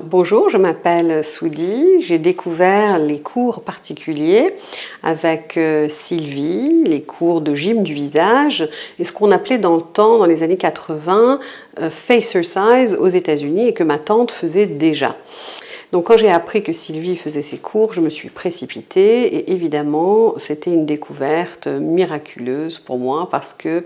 Bonjour, je m'appelle Soudi. J'ai découvert les cours particuliers avec Sylvie, les cours de gym du visage et ce qu'on appelait dans le temps, dans les années 80, Facercise aux États-Unis et que ma tante faisait déjà. Donc quand j'ai appris que Sylvie faisait ces cours, je me suis précipitée et évidemment c'était une découverte miraculeuse pour moi parce que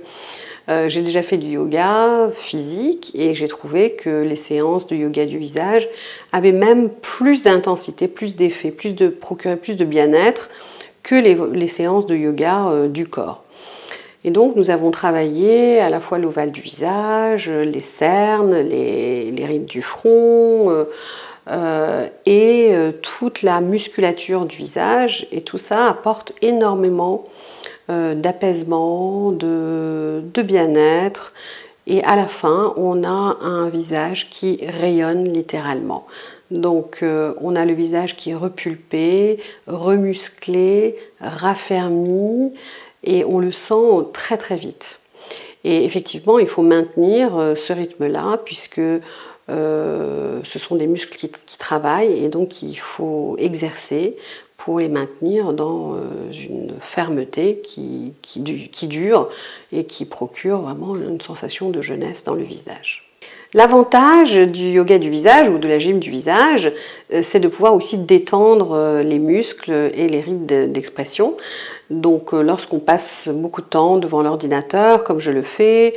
j'ai déjà fait du yoga physique et j'ai trouvé que les séances de yoga du visage avaient même plus d'intensité, plus d'effet, procuraient plus de bien-être que les séances de yoga du corps. Et donc nous avons travaillé à la fois l'ovale du visage, les cernes, les rides du front et toute la musculature du visage, et tout ça apporte énormément d'apaisement, de bien-être, et à la fin on a un visage qui rayonne littéralement. Donc on a le visage qui est repulpé, remusclé, raffermi, et on le sent très très vite. Et effectivement il faut maintenir ce rythme-là puisque ce sont des muscles qui travaillent et donc il faut exercer pour les maintenir dans une fermeté qui dure et qui procure vraiment une sensation de jeunesse dans le visage. L'avantage du yoga du visage ou de la gym du visage, c'est de pouvoir aussi détendre les muscles et les rides d'expression. Donc lorsqu'on passe beaucoup de temps devant l'ordinateur, comme je le fais,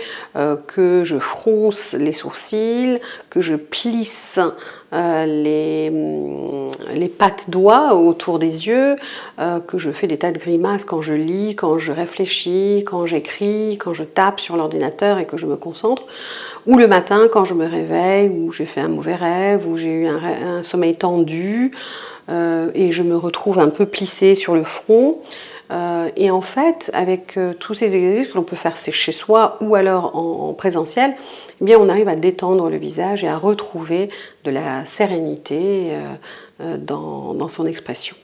que je fronce les sourcils, que je plisse les pattes doigts autour des yeux, que je fais des tas de grimaces quand je lis, quand je réfléchis, quand j'écris, quand je tape sur l'ordinateur et que je me concentre, ou le matin quand je me réveille, ou j'ai fait un mauvais rêve, ou j'ai eu un sommeil tendu, et je me retrouve un peu plissée sur le front. Et en fait, avec tous ces exercices que l'on peut faire chez soi ou alors en présentiel, eh bien, on arrive à détendre le visage et à retrouver de la sérénité dans son expression.